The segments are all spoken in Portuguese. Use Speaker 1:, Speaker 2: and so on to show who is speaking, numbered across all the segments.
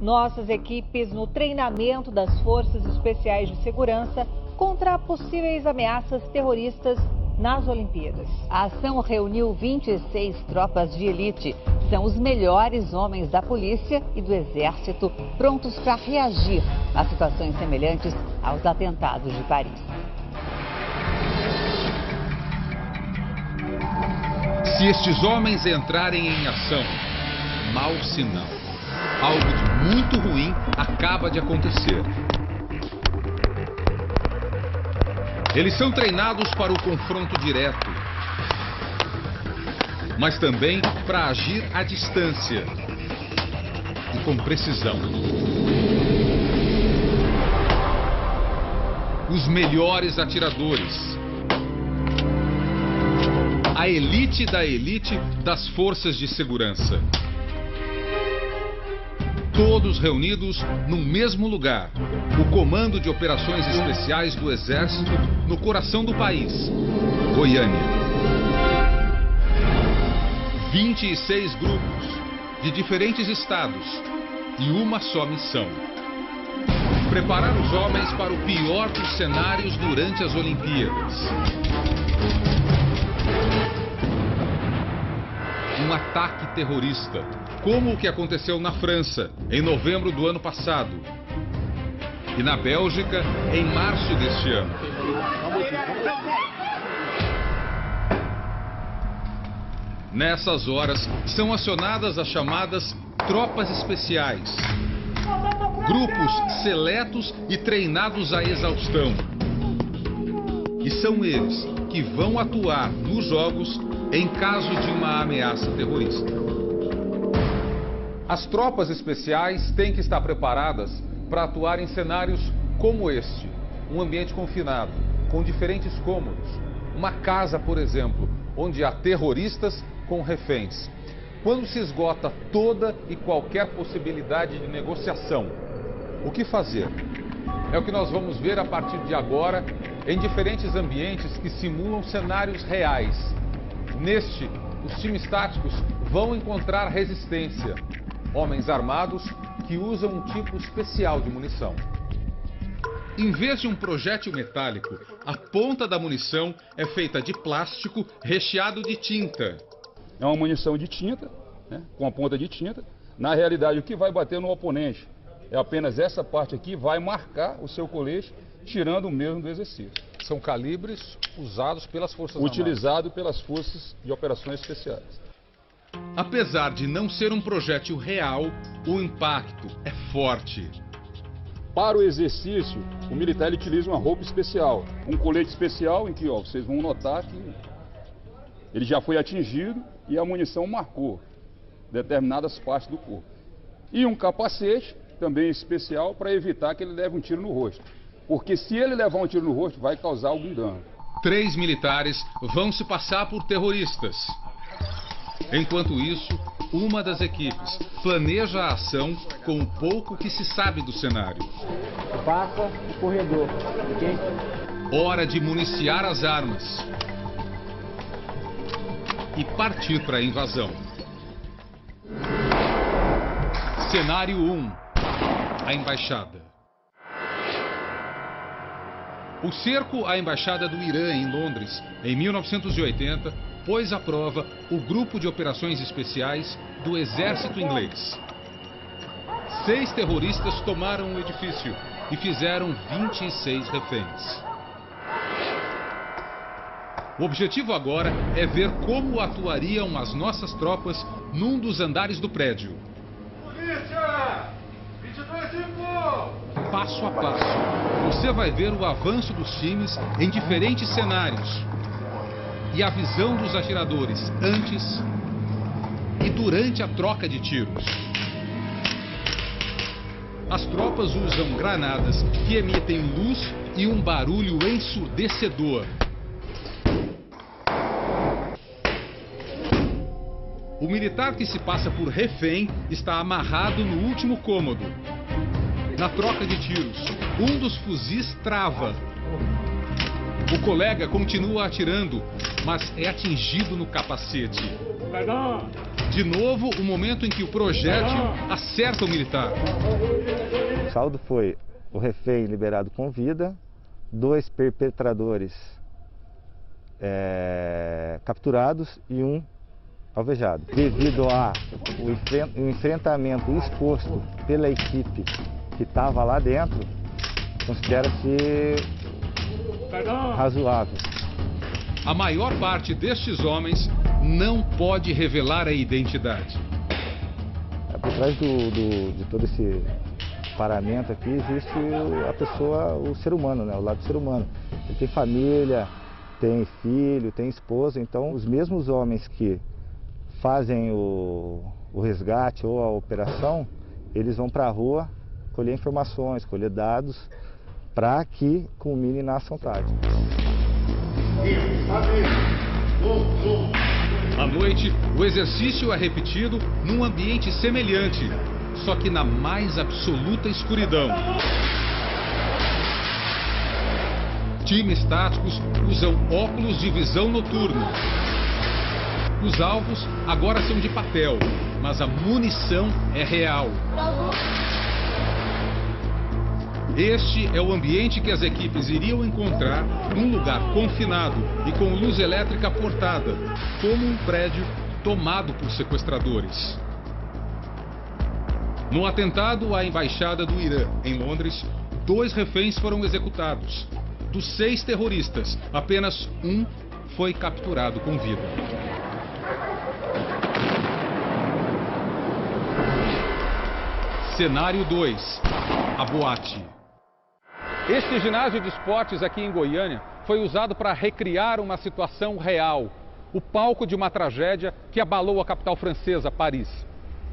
Speaker 1: Nossas equipes no treinamento das Forças Especiais de Segurança contra possíveis ameaças terroristas nas Olimpíadas.
Speaker 2: A ação reuniu 26 tropas de elite. São os melhores homens da polícia e do exército prontos para reagir a situações semelhantes aos atentados de Paris.
Speaker 3: Se estes homens entrarem em ação, mau sinal. Algo de muito ruim acaba de acontecer. Eles são treinados para o confronto direto, mas também para agir à distância e com precisão. Os melhores atiradores. A elite da elite das forças de segurança. Todos reunidos no mesmo lugar. O Comando de Operações Especiais do Exército no coração do país, Goiânia. 26 grupos de diferentes estados e uma só missão. Preparar os homens para o pior dos cenários durante as Olimpíadas. Um ataque terrorista, como o que aconteceu na França, em novembro do ano passado, e na Bélgica, em março deste ano. Nessas horas, são acionadas as chamadas tropas especiais. Grupos seletos e treinados à exaustão. E são eles que vão atuar nos Jogos em caso de uma ameaça terrorista. As tropas especiais têm que estar preparadas para atuar em cenários como este. Um ambiente confinado, com diferentes cômodos. Uma casa, por exemplo, onde há terroristas com reféns. Quando se esgota toda e qualquer possibilidade de negociação, o que fazer? É o que nós vamos ver a partir de agora em diferentes ambientes que simulam cenários reais. Neste, os times táticos vão encontrar resistência. Homens armados que usam um tipo especial de munição. Em vez de um projétil metálico, a ponta da munição é feita de plástico recheado de tinta.
Speaker 4: É uma munição de tinta, né, com a ponta de tinta. Na realidade, o que vai bater no oponente é apenas essa parte aqui, vai marcar o seu colete, tirando o mesmo do exercício.
Speaker 3: São calibres usados pelas Forças Armadas.
Speaker 4: Utilizado pelas Forças de Operações Especiais.
Speaker 3: Apesar de não ser um projétil real, o impacto é forte.
Speaker 4: Para o exercício, o militar ele utiliza uma roupa especial, um colete especial em que vocês vão notar que ele já foi atingido e a munição marcou determinadas partes do corpo. E um capacete também especial para evitar que ele leve um tiro no rosto. Porque se ele levar um tiro no rosto, vai causar algum dano. 3
Speaker 3: militares vão se passar por terroristas. Enquanto isso, uma das equipes planeja a ação com o pouco que se sabe do cenário.
Speaker 5: Passa o corredor, ok?
Speaker 3: Hora de municiar as armas e partir para a invasão. Cenário 1. A Embaixada. O cerco à Embaixada do Irã em Londres, em 1980, pôs à prova o Grupo de Operações Especiais do Exército Inglês. 6 terroristas tomaram o edifício e fizeram 26 reféns. O objetivo agora é ver como atuariam as nossas tropas num dos andares do prédio.
Speaker 6: Polícia! 22-5!
Speaker 3: Passo a passo, você vai ver o avanço dos times em diferentes cenários e a visão dos atiradores antes e durante a troca de tiros. As tropas usam granadas que emitem luz e um barulho ensurdecedor. O militar que se passa por refém está amarrado no último cômodo. Na troca de tiros, um dos fuzis trava. O colega continua atirando, mas é atingido no capacete.
Speaker 5: Perdão.
Speaker 3: De novo, o momento em que o projétil acerta o militar.
Speaker 7: O saldo foi o refém liberado com vida, 2 perpetradores capturados e 1 alvejado. Devido ao enfrentamento exposto pela equipe que estava lá dentro, considera-se razoável.
Speaker 3: A maior parte destes homens não pode revelar a identidade.
Speaker 7: Por trás de todo esse paramento aqui existe a pessoa, o ser humano, né? O lado do ser humano. Ele tem família, tem filho, tem esposa, então os mesmos homens que fazem o resgate ou a operação, eles vão para a rua colher informações, colher dados, para que culmine na ação tática.
Speaker 3: À noite, o exercício é repetido num ambiente semelhante, só que na mais absoluta escuridão. Times táticos usam óculos de visão noturna. Os alvos agora são de papel, mas a munição é real. Este é o ambiente que as equipes iriam encontrar num lugar confinado e com luz elétrica cortada, como um prédio tomado por sequestradores. No atentado à embaixada do Irã, em Londres, 2 reféns foram executados. Dos 6 terroristas, apenas 1 foi capturado com vida. Cenário 2. A boate. Este ginásio de esportes aqui em Goiânia foi usado para recriar uma situação real. O palco de uma tragédia que abalou a capital francesa, Paris.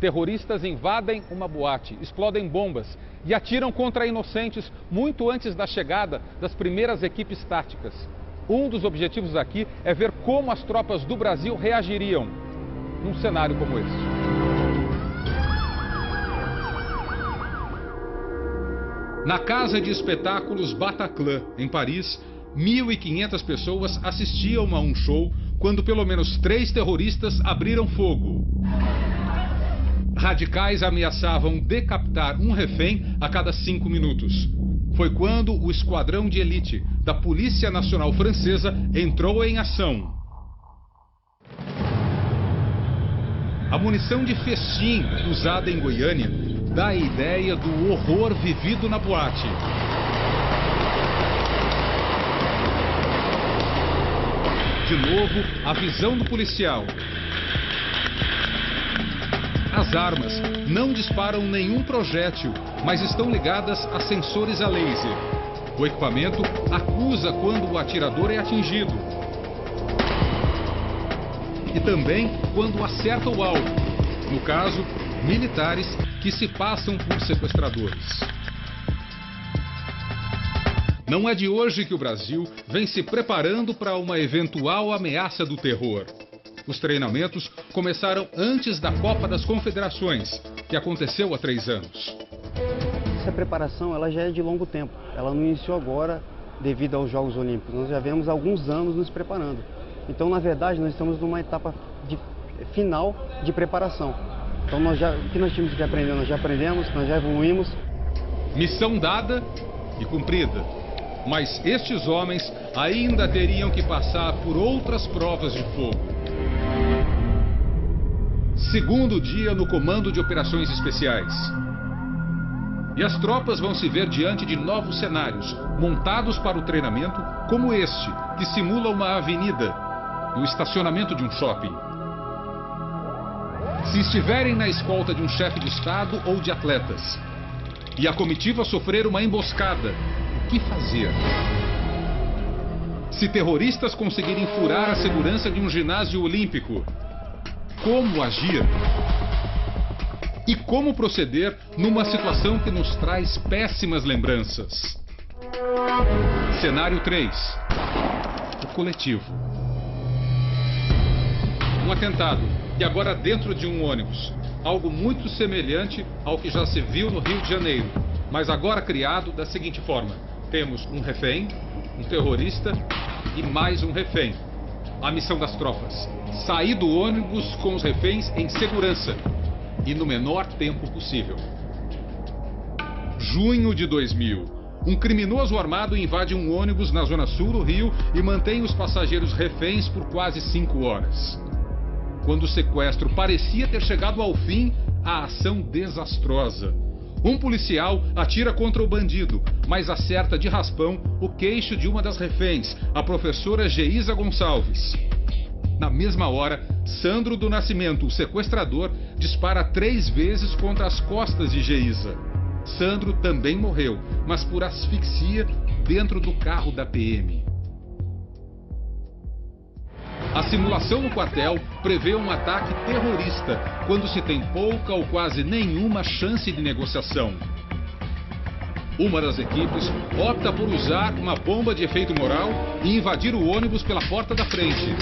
Speaker 3: Terroristas invadem uma boate, explodem bombas e atiram contra inocentes muito antes da chegada das primeiras equipes táticas. Um dos objetivos aqui é ver como as tropas do Brasil reagiriam num cenário como este. Na casa de espetáculos Bataclan, em Paris, 1.500 pessoas assistiam a um show quando pelo menos 3 terroristas abriram fogo. Radicais ameaçavam decapitar um refém a cada 5 minutos. Foi quando o esquadrão de elite da Polícia Nacional Francesa entrou em ação. A munição de festim usada em Goiânia dá a ideia do horror vivido na boate. De novo, a visão do policial. As armas não disparam nenhum projétil, mas estão ligadas a sensores a laser. O equipamento acusa quando o atirador é atingido. E também quando acerta o alvo. No caso, militares que se passam por sequestradores. Não é de hoje que o Brasil vem se preparando para uma eventual ameaça do terror. Os treinamentos começaram antes da Copa das Confederações, que aconteceu há 3 anos.
Speaker 5: Essa preparação ela já é de longo tempo. Ela não iniciou agora devido aos Jogos Olímpicos. Nós já vemos há alguns anos nos preparando. Então, na verdade, nós estamos numa etapa final de preparação. Então, o que nós tínhamos que aprender, nós já aprendemos, nós já evoluímos. Missão
Speaker 3: dada e cumprida. Mas estes homens ainda teriam que passar por outras provas de fogo. Segundo dia no Comando de Operações Especiais. E as tropas vão se ver diante de novos cenários, montados para o treinamento, como este, que simula uma avenida, no estacionamento de um shopping. Se estiverem na escolta de um chefe de Estado ou de atletas, e a comitiva sofrer uma emboscada, o que fazer? Se terroristas conseguirem furar a segurança de um ginásio olímpico, como agir? E como proceder numa situação que nos traz péssimas lembranças? Cenário 3. O coletivo. Um atentado, e agora dentro de um ônibus. Algo muito semelhante ao que já se viu no Rio de Janeiro, mas agora criado da seguinte forma. Temos um refém, um terrorista e mais um refém. A missão das tropas: sair do ônibus com os reféns em segurança e no menor tempo possível. Junho de 2000. Um criminoso armado invade um ônibus na zona sul do Rio e mantém os passageiros reféns por quase 5 horas. Quando o sequestro parecia ter chegado ao fim, a ação desastrosa. Um policial atira contra o bandido, mas acerta de raspão o queixo de uma das reféns, a professora Geisa Gonçalves. Na mesma hora, Sandro do Nascimento, o sequestrador, dispara 3 vezes contra as costas de Geisa. Sandro também morreu, mas por asfixia dentro do carro da PM. A simulação no quartel prevê um ataque terrorista, quando se tem pouca ou quase nenhuma chance de negociação. Uma das equipes opta por usar uma bomba de efeito moral e invadir o ônibus pela porta da frente.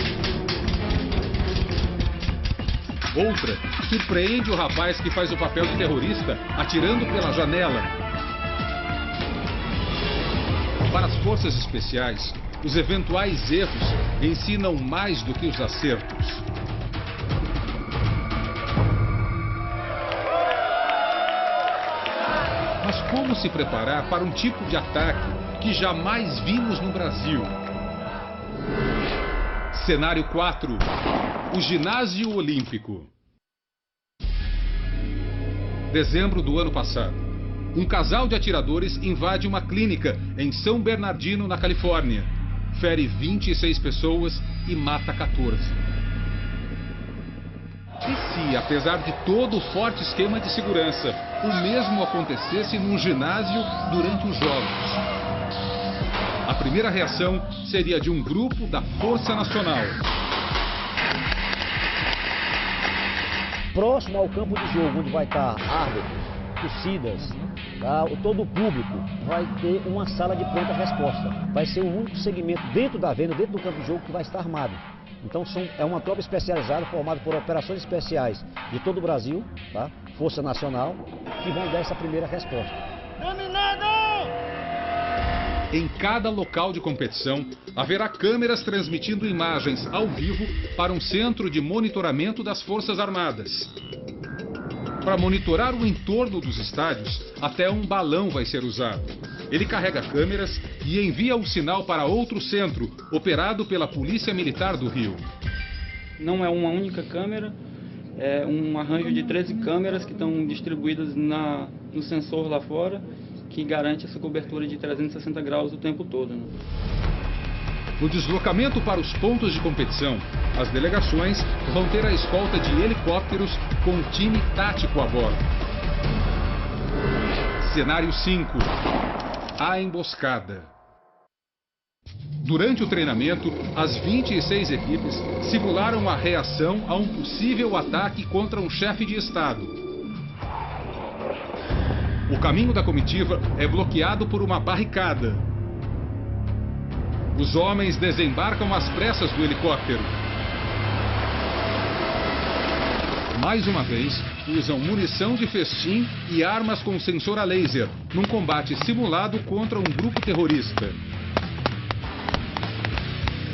Speaker 3: Outra surpreende o rapaz que faz o papel de terrorista atirando pela janela. Para as forças especiais, os eventuais erros ensinam mais do que os acertos. Mas como se preparar para um tipo de ataque que jamais vimos no Brasil? Cenário 4. O Ginásio Olímpico. Dezembro do ano passado. Um casal de atiradores invade uma clínica em São Bernardino, na Califórnia. Fere 26 pessoas e mata 14. E se, apesar de todo o forte esquema de segurança, o mesmo acontecesse num ginásio durante os Jogos? A primeira reação seria de um grupo da Força Nacional.
Speaker 8: Próximo ao campo de jogo, onde vai estar árbitros, torcidas, tá? Todo o público, vai ter uma sala de pronta-resposta. Vai ser o único segmento dentro da venda, dentro do campo de jogo, que vai estar armado. Então é uma tropa especializada, formada por operações especiais de todo o Brasil, tá? Força Nacional, que vão dar essa primeira resposta.
Speaker 3: Em cada local de competição, haverá câmeras transmitindo imagens ao vivo para um centro de monitoramento das Forças Armadas. Para monitorar o entorno dos estádios, até um balão vai ser usado. Ele carrega câmeras e envia o sinal para outro centro, operado pela Polícia Militar do Rio.
Speaker 9: Não é uma única câmera, é um arranjo de 13 câmeras que estão distribuídas no sensor lá fora, que garante essa cobertura de 360 graus o tempo todo, né?
Speaker 3: No deslocamento para os pontos de competição, as delegações vão ter a escolta de helicópteros com um time tático a bordo. Cenário 5. A emboscada. Durante o treinamento, as 26 equipes simularam a reação a um possível ataque contra um chefe de Estado. O caminho da comitiva é bloqueado por uma barricada. Os homens desembarcam às pressas do helicóptero. Mais uma vez, usam munição de festim e armas com sensor a laser, num combate simulado contra um grupo terrorista.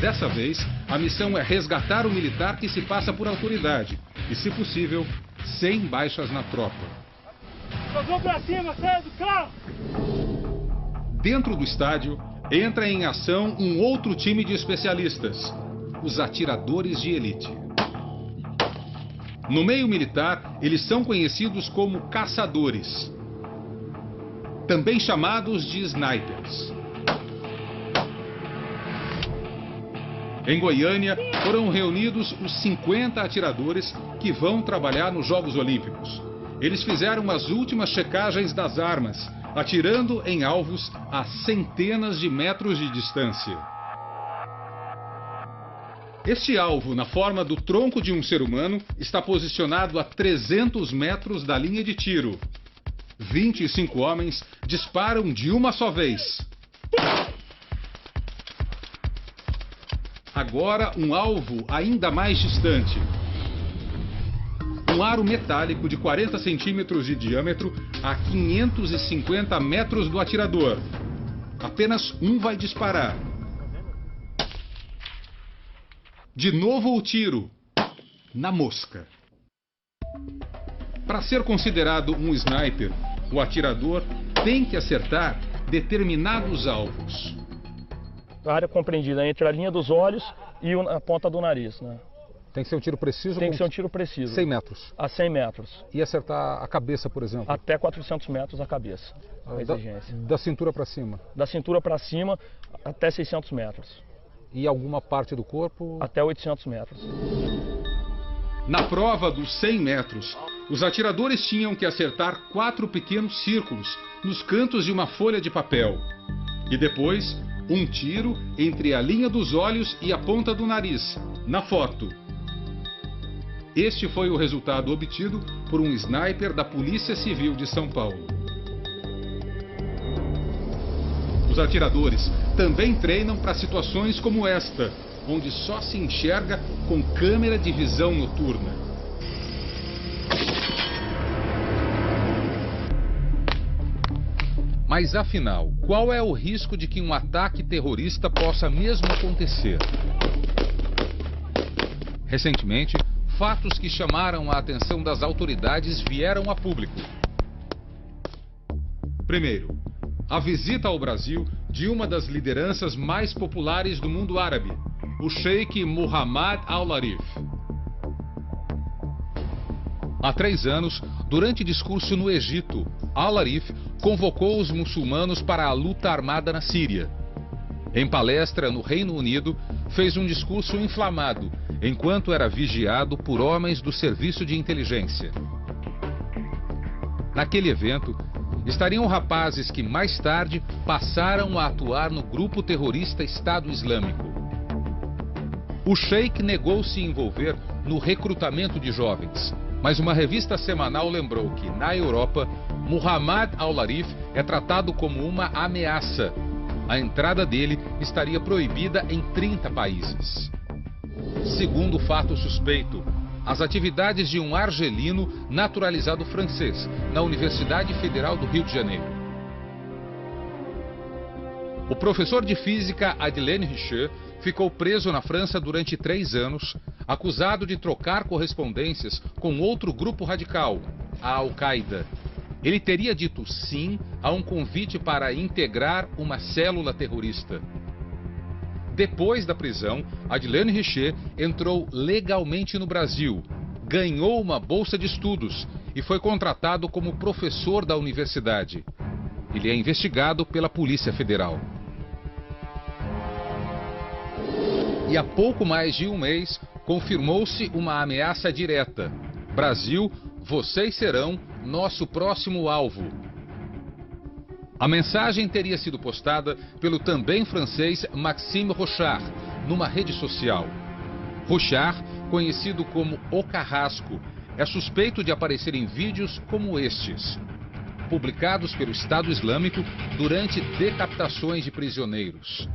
Speaker 3: Dessa vez, a missão é resgatar o militar que se passa por autoridade e, se possível, sem baixas na tropa.
Speaker 6: Jogou pra cima, sai do carro!
Speaker 3: Dentro do estádio, entra em ação um outro time de especialistas, os atiradores de elite. No meio militar, eles são conhecidos como caçadores, também chamados de snipers. Em Goiânia, foram reunidos os 50 atiradores que vão trabalhar nos Jogos Olímpicos. Eles fizeram as últimas checagens das armas, atirando em alvos a centenas de metros de distância. Este alvo, na forma do tronco de um ser humano, está posicionado a 300 metros da linha de tiro. 25 homens disparam de uma só vez. Agora, um alvo ainda mais distante. Um aro metálico de 40 centímetros de diâmetro a 550 metros do atirador. Apenas um vai disparar. De novo o tiro, na mosca. Para ser considerado um sniper, o atirador tem que acertar determinados alvos.
Speaker 6: A área compreendida entre a linha dos olhos e a ponta do nariz, né?
Speaker 3: Tem que ser um tiro preciso?
Speaker 6: Tem que ser um tiro preciso.
Speaker 3: 100 metros?
Speaker 6: A 100 metros.
Speaker 3: E acertar a cabeça, por exemplo?
Speaker 6: Até 400 metros a cabeça, a exigência.
Speaker 3: Da cintura para cima?
Speaker 6: Da cintura para cima até 600 metros.
Speaker 3: E alguma parte do corpo?
Speaker 6: Até 800 metros.
Speaker 3: Na prova dos 100 metros, os atiradores tinham que acertar 4 pequenos círculos nos cantos de uma folha de papel. E depois, um tiro entre a linha dos olhos e a ponta do nariz, na foto. Este foi o resultado obtido por um sniper da Polícia Civil de São Paulo. Os atiradores também treinam para situações como esta, onde só se enxerga com câmera de visão noturna. Mas afinal, qual é o risco de que um ataque terrorista possa mesmo acontecer? Recentemente, fatos que chamaram a atenção das autoridades vieram a público. Primeiro, a visita ao Brasil de uma das lideranças mais populares do mundo árabe, o Sheikh Mohammed Al-Arif. Há 3 anos, durante discurso no Egito, Al-Arif convocou os muçulmanos para a luta armada na Síria. Em palestra no Reino Unido, fez um discurso inflamado, enquanto era vigiado por homens do serviço de inteligência. Naquele evento, estariam rapazes que mais tarde passaram a atuar no grupo terrorista Estado Islâmico. O sheik negou se envolver no recrutamento de jovens, mas uma revista semanal lembrou que, na Europa, Mohammed Al-Arif é tratado como uma ameaça. A entrada dele estaria proibida em 30 países. Segundo o fato suspeito, as atividades de um argelino naturalizado francês na Universidade Federal do Rio de Janeiro. O professor de física Adlène Richer ficou preso na França durante 3 anos, acusado de trocar correspondências com outro grupo radical, a Al-Qaeda. Ele teria dito sim a um convite para integrar uma célula terrorista. Depois da prisão, Adlène Richer entrou legalmente no Brasil, ganhou uma bolsa de estudos e foi contratado como professor da universidade. Ele é investigado pela Polícia Federal. E há pouco mais de um mês, confirmou-se uma ameaça direta. Brasil, vocês serão nosso próximo alvo. A mensagem teria sido postada pelo também francês Maxime Rochard, numa rede social. Rochard, conhecido como O Carrasco, é suspeito de aparecer em vídeos como estes, publicados pelo Estado Islâmico durante decapitações de prisioneiros.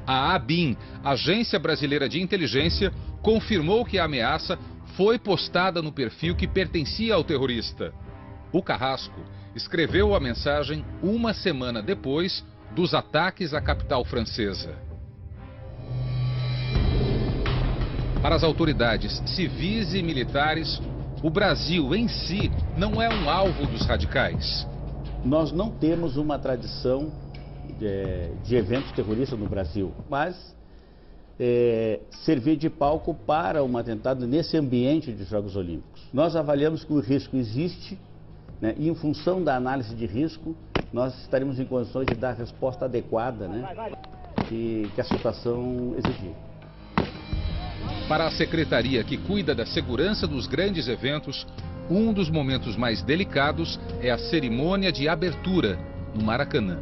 Speaker 3: A ABIN, Agência Brasileira de Inteligência, confirmou que a ameaça foi postada no perfil que pertencia ao terrorista. O Carrasco escreveu a mensagem uma semana depois dos ataques à capital francesa. Para as autoridades civis e militares, o Brasil em si não é um alvo dos radicais.
Speaker 10: Nós não temos uma tradição de eventos terroristas no Brasil, mas servir de palco para um atentado nesse ambiente de Jogos Olímpicos. Nós avaliamos que o risco existe, né, e em função da análise de risco, nós estaremos em condições de dar a resposta adequada, né, que a situação exigir.
Speaker 3: Para a secretaria que cuida da segurança dos grandes eventos, um dos momentos mais delicados é a cerimônia de abertura no Maracanã.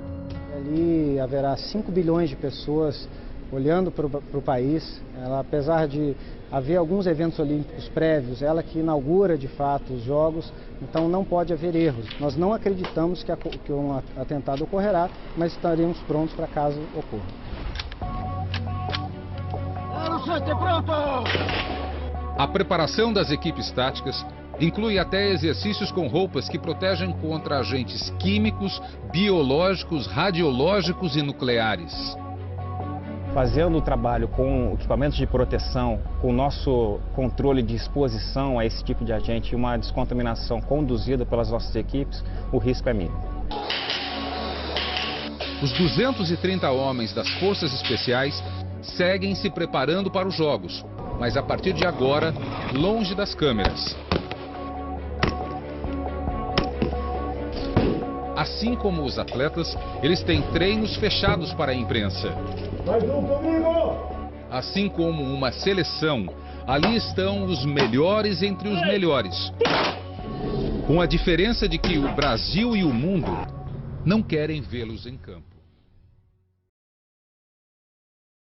Speaker 11: Ali haverá 5 bilhões de pessoas olhando para o país. Ela, apesar de haver alguns eventos olímpicos prévios, ela que inaugura de fato os Jogos, então não pode haver erros. Nós não acreditamos que um atentado ocorrerá, mas estaremos prontos para caso ocorra.
Speaker 3: A preparação das equipes táticas inclui até exercícios com roupas que protegem contra agentes químicos, biológicos, radiológicos e nucleares.
Speaker 12: fazendo o trabalho com equipamentos de proteção, com o nosso controle de exposição a esse tipo de agente e uma descontaminação conduzida pelas nossas equipes, o risco é mínimo.
Speaker 3: Os 230 homens das Forças Especiais seguem se preparando para os Jogos, mas a partir de agora, longe das câmeras. Assim como os atletas, eles têm treinos fechados para a imprensa. Assim como uma seleção, ali estão os melhores entre os melhores. Com a diferença de que o Brasil e o mundo não querem vê-los em campo.